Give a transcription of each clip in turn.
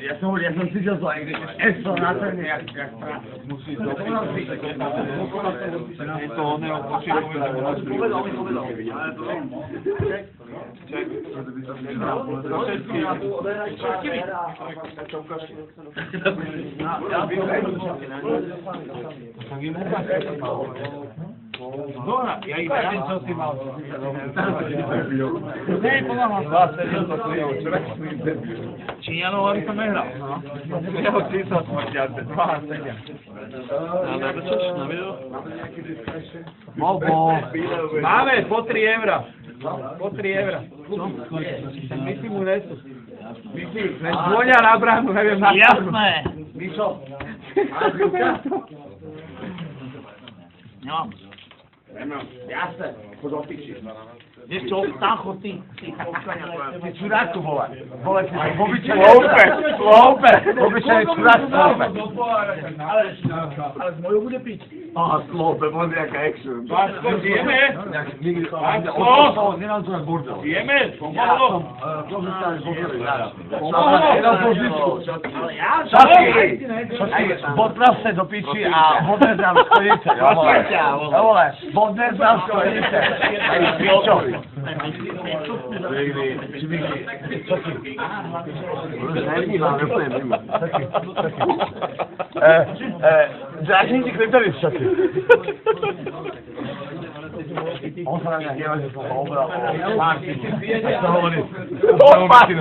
Ja som cítil to aj esto na trne, jak musí to. To neopočí. Dora, ja iba neviem, čo si mal. Ne, pomáham. Číňanov, aby som nehral. Jeho čísla smrťace, 2 a 7. Na video? Máme po 3 €. Po 3 €. Myslí mu nesu. Myslí, len zvonia na bránu, neviem na čo. Jasné. Myšo. Nemám. Jasné, chod do piči. Vieš čo, tam chod ty. Ty čuráku vole. Vole, ty som obyčajný. Loupe. Obyčajný čurák loupe. Ale s mojou bude piť. Aha, s loupe, možno jaká action. Váško, žijeme? Nemám tu na bordel. Žijeme? Pomohlo? Bodnav se do piči a bodne znám sklenice. Bodne znám sklenice. Čo? Začni ti kliptali všaky. On sa na mňa hneva, že som ho obral o párky. Tak to hovorí. O párky.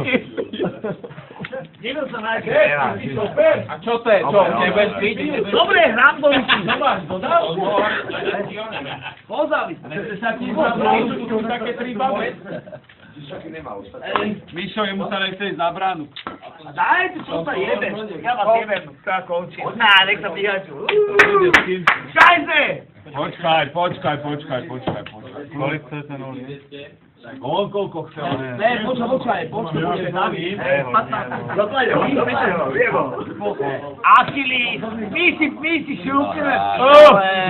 Nebyl som na A čo to je? Čo, nebudeš piť? Dobre, hrám do ruky. Dodal? Pozali. Sa ti zaujímajú také 3 babe? Mišo, jemu sa nechce ísť na bránu. Dajte, čo sa jebeš? Ja vás jebem. Tak končím. Nech sa vyhaču. Šajze! Počkaj. Kolik chce ten olej? Koľko chce? Ne, počkaj, nami. 15. Achilles, my si šrúbneme.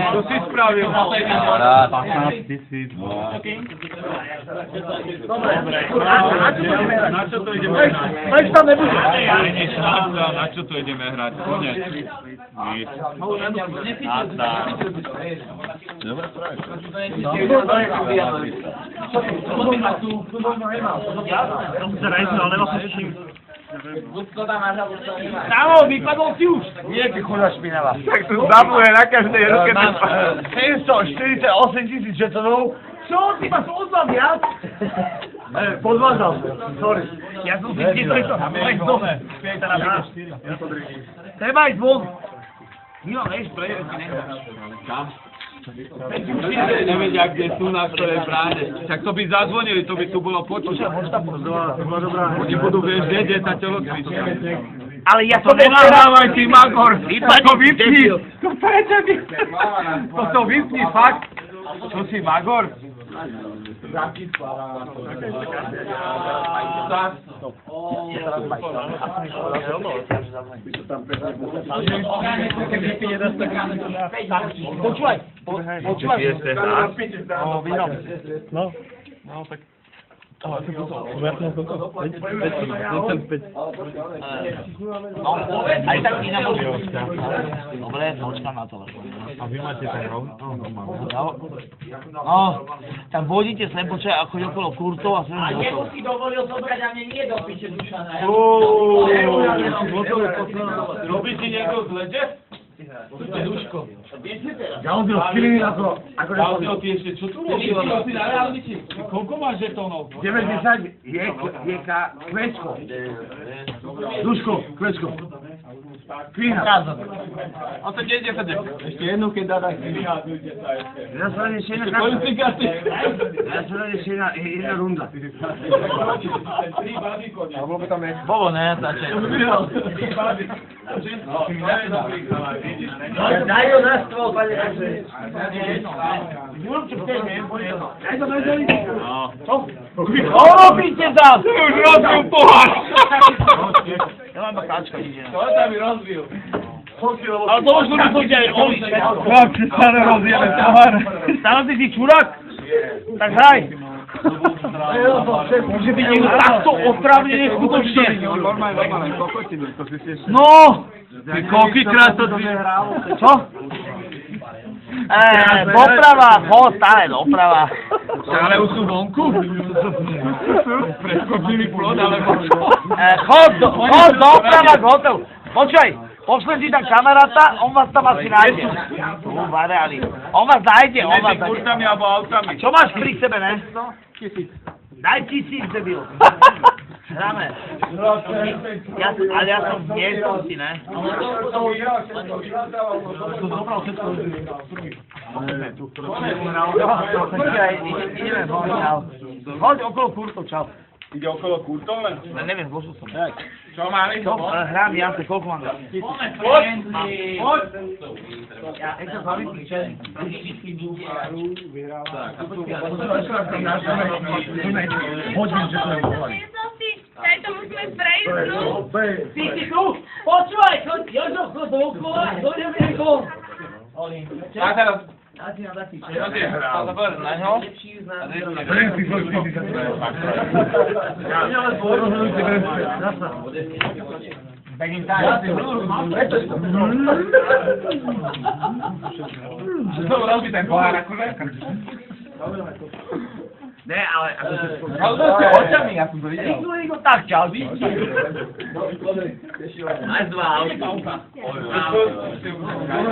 To si spravil. 15 000. Dobre. Na čo to ideme hrať? Prečo tam nebude? Na čo to ideme hrať? Konec. Nic. Dobre, práve. Kámo, vypadol si už. Nie, ty chuda špinavá. Tak tu zabluje na každej ruke. 748 000 žetonov. Čo, ty máš ozva viac? Podvádzal som, sorry. Ja som si myslel, že to máš dome. Treba ísť von. Milo, vieš, prejde, si nehráš. Kam? Nevedia, kde sú na ktorej bráne. Však to by zazvonili, to by tu bolo počuť. Oni budú vedieť na telocvičke. Ale ja to nemám. Dávaj ty, Magor! To vypni! To prečo by... To vypni, fakt! Čo si, Magor? Počúvaj. No, tak. Ale to potom. Uvertnú koľko? 5. Aj tak iná možnosť. Dobre, počkám na telefón. A vy máte tak rovno? No, tak vodíte sem, počkaj, a choď okolo kurtov a sem A do jemu toho. si dovolil zobrať a mne nie do piče Dušana. Robí ti niekto z lede? Ďalšie skiliny ako Ďalšie ty ešte, čo tu robíš? Koľko máš žetónov? 90 je kvečko. Duško, kvečko. Kvína. A to nejde sa ešte jednu, keď dá tak. Ja sa len ešte jedna runda. Bobo, ne, tače. Daj ho na stôl, pane Kače. Daj to na zemi. Čo robíte tam? Už rozbil pohár! Ja mám bakáčka, ide. To sa mi rozbil. Ale to už ľudí chodí aj oliť. Chlapci, stále rozjeme pohár. Stále ty si čurák? Tak hraj. Môže byť niekto takto otravne neskutočne. Normálne, kokotiny, to si si ešte... No! Ty koľkýkrát to ty... Co? Doprava, stále doprava. Ale už sú vonku? Preskočili plod, alebo čo? Chod doprava k hotelu. Počkaj, pošlem ti tam kamaráta, on vás tam asi nájde. On vás nájde, Medzi kurtami alebo autami. Čo máš pri sebe, ne? Daj 1000, debil. Hráme. Ale ja som v miestnosti, ne? Počkaj, ideme von, čau. Hoď okolo kurtov, čau. Ide okolo kurtov len? Neviem, zložil som. Čo máme? Hrám jasne, koľko mám dať? Poď! Poď! Daj to musíme prejsť, no. Ty si tu? Počúvaj, Jožo, chod dookola, dojdeme von. A teraz... Znovu robí ten pohár akože? Ne, ale... Očami, ja som to videl. Tak, čau.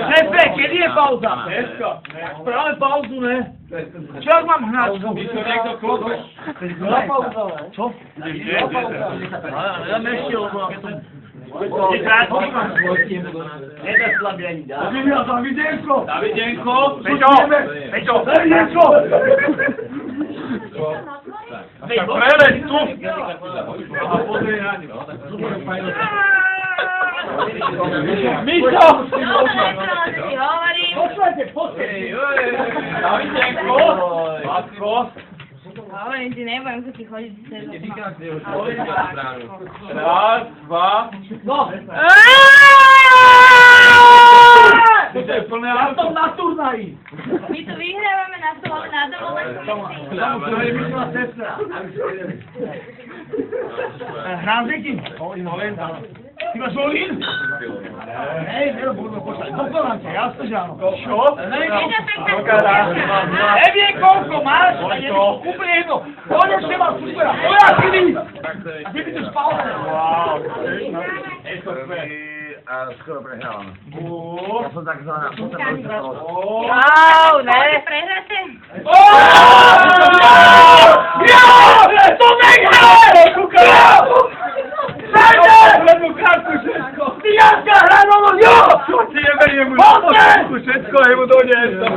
Šefe, kedy je pauza? Práve pauzu, ne? Čo ak mám hnačku? My to niekto klope. Čo? Ja nešiel, lebo ja som... Nedá slabý ani dá. Davidenko! Peťo! Tak preleď tu! A pozri na ňu. Mišo! Počúvajte, poďte. Davidenko! Matko! Ale ti nebudem sa ti chodiť cez Raz, dva. No. To je plné Ja som na turnaji. My tu vyhrávame na stole na dovolenku. To je myšlená sestra. Hrám s niekým? Ty máš volín? Hej, nebudeme pošľať. Dokonám ťa, jasne, že áno. Čo? Neviem, koľko máš, a je to úplne jedno. Konečne mám supera. Moja syny! A ty by tu spal. A skoro prehrávam. Ja som takzvaná posledná. Wow, ne? Prehráte? To nechaj! Lebo kartu všetko! Ty Janka, hranovno, jo! Ti neberiem už všetko, jemu dojde to.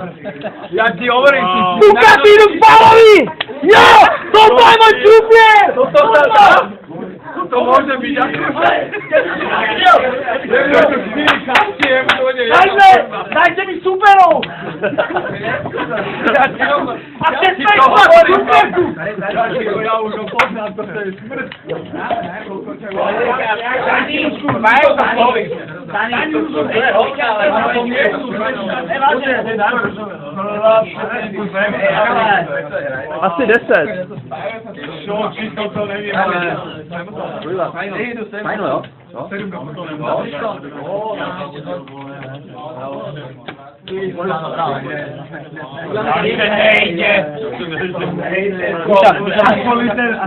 Ja ti hovorím, ty si... Bukatínu Palovi! Jo! Toto je môj čupier! To môže byť akože... Nebudem to 4 karty, jemu dojde Dajte mi superov! A keď sme ich máš superku! Ja už ho poznám, to je smrť. Asi 10. Čo, čisto to neviem. Fajno, jo?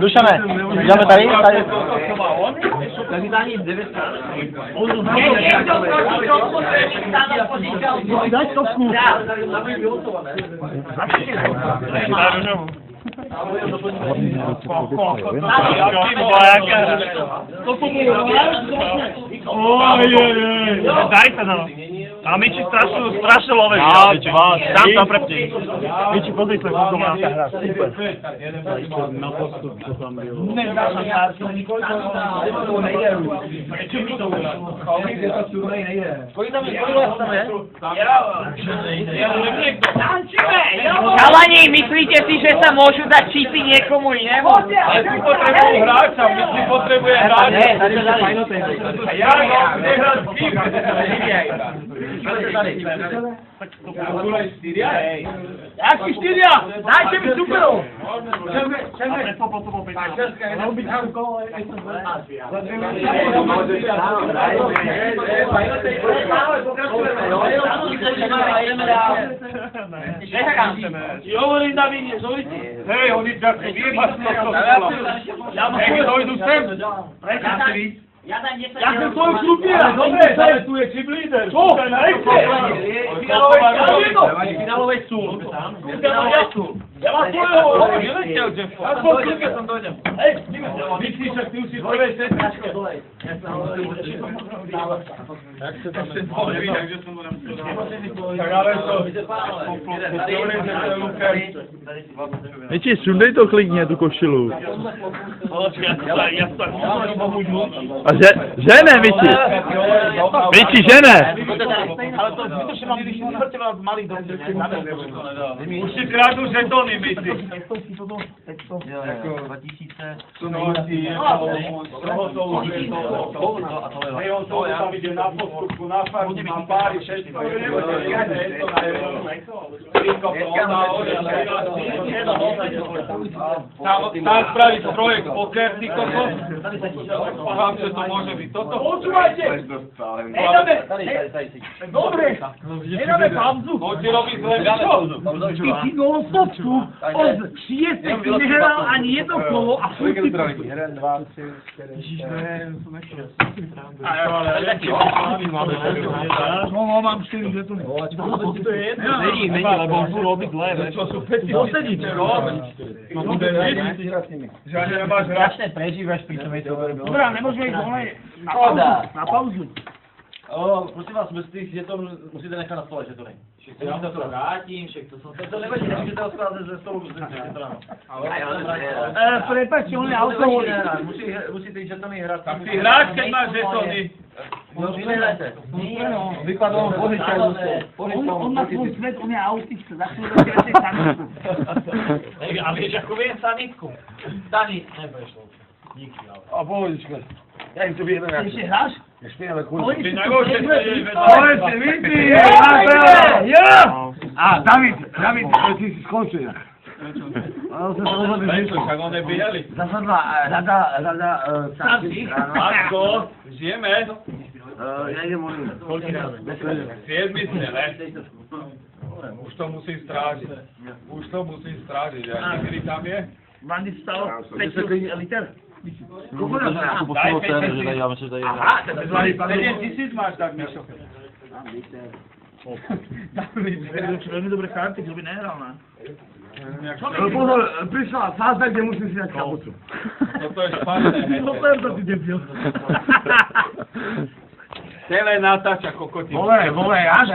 Dušane, ideme tady? Daj stopku. Daj sa no. A my či strašne love. Dám tam prepni. My či pozri sa, koľko má tá hra. Super. Na postup, čo tam bylo. Nedášam kárky, nikoľko nejde. Prečo mi to uľa? Koľko tam je? Chalani, myslíte si, že sa môžu dať čipy niekomu inému? Ale tu potrebujú hráča, my si potrebuje hráča. Ne, tady fajno to je. Ja nehrám s kým. Jaký 4? Dajte mi superov! Hovorím, David, zvolite. Hej, oni ťa vyjebať z toho stola. Nech dojdu sem. Ja som svoj krupiera, dobre, Ale tu je čip líder. Čo? Finálovej sú. Ja mám svojho. Aspoň kľúke som dojdem. Hej, Myslíš, že ty už si v prvej setničke. Tak ale to... Miči, sundej to klidně, tu košilu. A žene, Miči. Miči, žene. ale to zbytočne mám vyhrteľa malých dobře. Už si kradnú žetóny, myslí. 2000. Hej, on to tam ide na postupku, na farmu, na páry, všetko. Tam spraviť projekt poker, ty kokos. Vám, že to môže byť toto. Počúvajte! Dobre, nedáme pauzu. Poďte robiť zle, čo? Ty si non-stopku od 6 si nehral ani jedno kolo a furt si... No, mám 4 žetony. To je jedno. Není, lebo on furt robí zle. Čo sú peci? Posedíš. No bude nič. Že ani nemáš hrať. Prežívaš pri tom, je to veľmi. Dobre, nemôžeme ísť dole na pauzu. Prosím vás, bez tých žetónů musíte nechat na stole žetony. Já to vrátím, to nevadí, nemůžete odkázat ze stolu s žetonama. Prepačte, on je alkoholik. Musíte ty žetony hrát. Tak ty hráč, keď máš žetóny. No, vy nehrajte. Vypadol on má svoj svet, on je autista, za chvíľu budete sanitku. A vieš, ako viem sanitku? Stani, nebudeš loučit. Díky, ale. A pohodička. Ja im to vyjedem. Ty ešte hráš? Ty nemôžeš vedieť. Poďte, vidí! A, David, ty si skončil. Však on nebíjali. Zasadla rada starších. Matko, žijeme. Ja idem môžem. Koľký rád? 7 ste, ne? Už to musím strážiť. A niekedy tam je? Bandy stalo 5 liter. Koľko nás má? Daj 5 000. Aha, 7 000 máš tak, Mišo. Veľmi dobré karty, kto by nehral, ne? Pozor, prišla fáza, kde musím si dať kapucu. Toto je špatné. To ty debil. Celé natáča kokotí. Vole, ja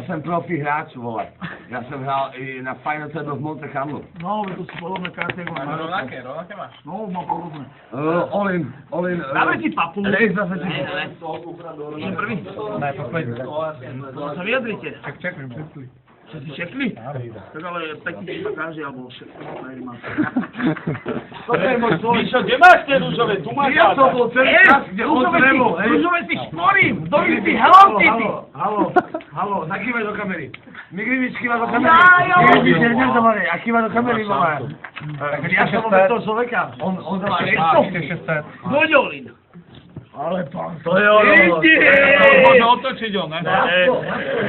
som profi hráč, vole. Ja som hral i na Final Table v Monte Carlo. No, to sú podobné karty, ako mám. Rovnaké máš. No, mám podobné. All-in. Dáme ti papu. Rejs zase ti. Idem prvý. Ne, poďme. No sa vyjadrite. Čo si čekli? Tak ale pekný si ma káže, alebo všetko. Mišo, kde máš tie rúžové? Tu máš Ja som bol celý čas, kde on trebol, hej. Rúžové si šporím. Dobrý si helomky ty. Halo, zakývaj do kamery. Migrivič kýva do kamery. Migrivič je nedomaný, a kýva do kamery, vole. Ja som bol toho človeka. On to má ešte 600. Doďolin. Ale pán, To je ono. Môže otočiť on, ne?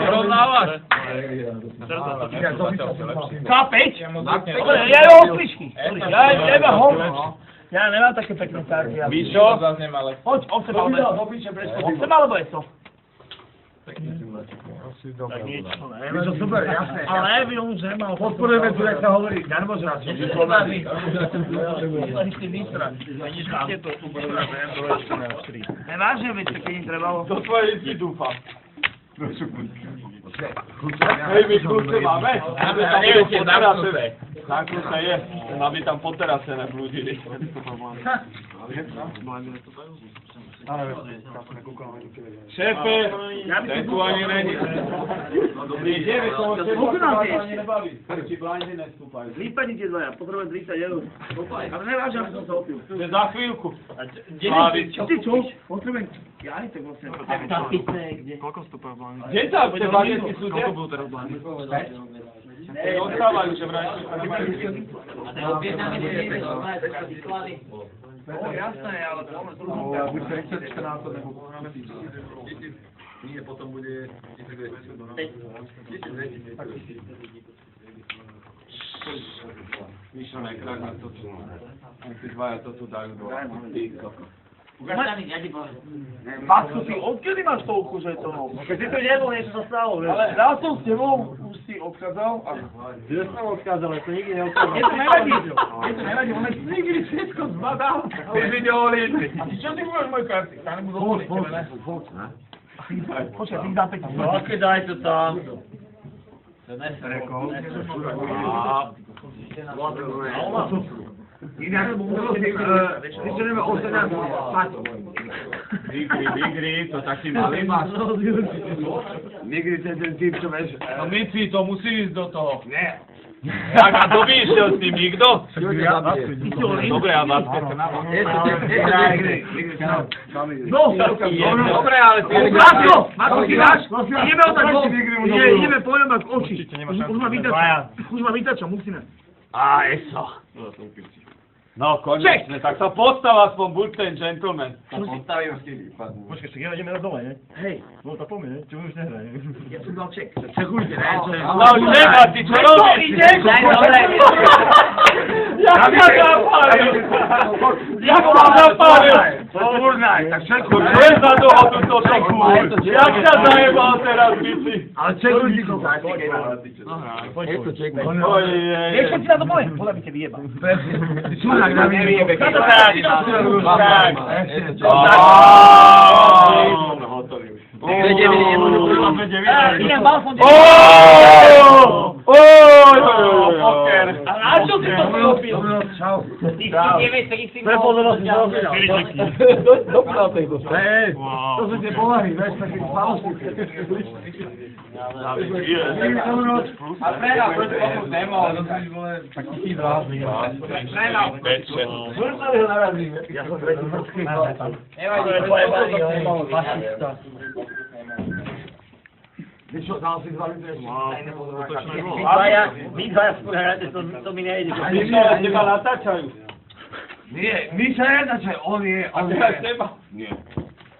Rozdávaš. K5? Dobre, ja jo osličky. Ja teba hovno. Ja nemám také pekné karty. Mišo? Poď, 8 alebo je to? Tak niečo, je to super, jasné. Ale vy on už nemal. Podporujeme tu, jak sa hovorí, darmožráč. Nevážne, veď keď im trebalo. Do tvojej listy dúfam. Hej, my kľúče máme? Aby tam bolo po terase. Zakľúče je, aby tam po terase neblúdili. Šéfe, ten tu ani není. Ideme, to ani nebaví. Či blindy nestúpajú. Vypadni tie dvaja, potrebujem 30 eur. Ale nevážim, aby som sa opil. To je za chvíľku. Ty čo? Potrebujem... Ja ani tak vlastne. Koľko vstupuje blindy? Kde sa tie bagetky sú? Koľko budú teraz blindy? Odstávajú, že vraj. Jasné, ale to máme druhú. Buď 30, 14 nebo... Nie, potom bude 1200. Myšlené, kráľ to tu. Tí dvaja to tu dajú do... Matko, ty odkedy máš toľku, že to? Keď si to nebol, niečo sa stalo, vieš? Ale dal som s tebou, už si odchádzal a... Ja som odchádzal, ja to nikdy neodchádzal. Je to nevadí, on je nikdy všetko zbadal. Ty videl olíty. A ty čo ty budeš moje karty? Ja nebudú voliť, tebe ne? Počkaj, ty dám pekne. Také daj to tam. Inak, vyčerujeme 18 spať. Vigri, to taký malý máš. Nikdy ten typ, čo vieš... No Mici, to musí ísť do toho. Ne. Tak a kto by išiel s tým, nikto? Dobre, a Vázquez sa nám... No, Dobre, ale ty... Matko, ty dáš? Ideme o tak ideme po ňom ak oči. Už ma vytača, musíme. Á, eso. No, konečne, tak sa postav aspoň, buď ten gentleman. Počkaj, však ideme na dole, ne? Hej, No to poďme, ne? Čo už nehrá, ne? ja som dal ček. Čekujte, ne? No, neba, ty čo robíš? Jak ma zapálil? Jak ma zapálil? Turnaj, tak čekuj. To je za toho túto šoku. Jak ťa zajebal teraz, Mici? Ale čekuj ty to. Vieš, čo ti na to poviem? Podľa by te vyjeba. Čunak, na mne vyjebe. Čo to teraz? Idem, mal som A na čo si to urobil? Čau. Prepozornosť. To sú tie povahy, vieš, taký spalosti. A prehral proti tomu tému, ale Tak ty drážný. prehral. Zvrtali ho narazí. Ja som tretí mrzký. Vieš čo, dal si 2 litre. Vy dvaja skôr hráte, to mi nejde. Teba natáčajú. Nie, my sa nedačaj, on je. Teraz teba.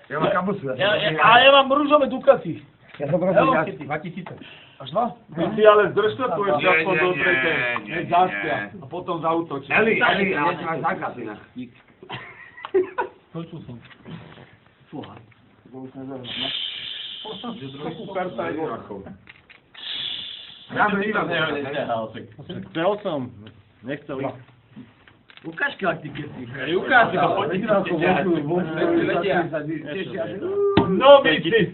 Ja mám kabusu. Ale ja mám rúžové Ducati. Ja som prosím, 2000. Až 2? Ty si ale zdrž to tu ešte aspoň do tretej. Nech zaspia. A potom zautočí. Eli, ale ty máš zákaz inak. Dáme iba. Chcel som. Nechcel ísť. Ukáž kartiky. Ukáž to, poď. No, Mici.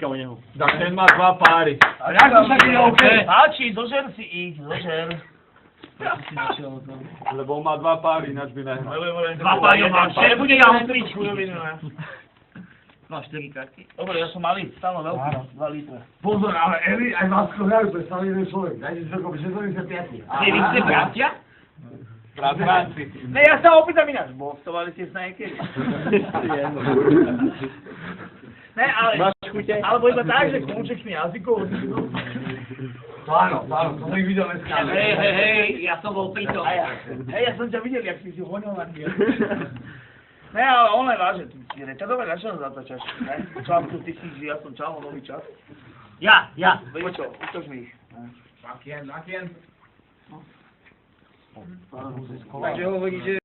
Tak ten má 2 páry. A jak to sa ide OK? Páči, dožer si ich, dožer. Lebo on má 2 páry, ináč by nehral. 2 páry mám, nebude ja otriť. Máš 4 karty. Dobre, ja som malý, stále veľký, 2 litre. Pozor, ale Eli aj Vásko hrajú, to je stále jeden človek. Dajte si dokopy 675. Nie, vy ste bratia? Bratranci. Ne, ja sa opýtam ináč, boxovali ste sa niekedy. Ne, ale... Alebo iba tak, že kľúčekmi jazykov. Áno, to som ich videl dneska. Hej, ja som bol pri tom. Hej, ja som ťa videl, jak si honil na chvíľu. Ne, ale on len váže, ty retardové, na čo nás zatáčaš? Článku, ty si ja som čal, nový čas. Ja, poď čo, utož mi ich. Makien. Takže hovorí, že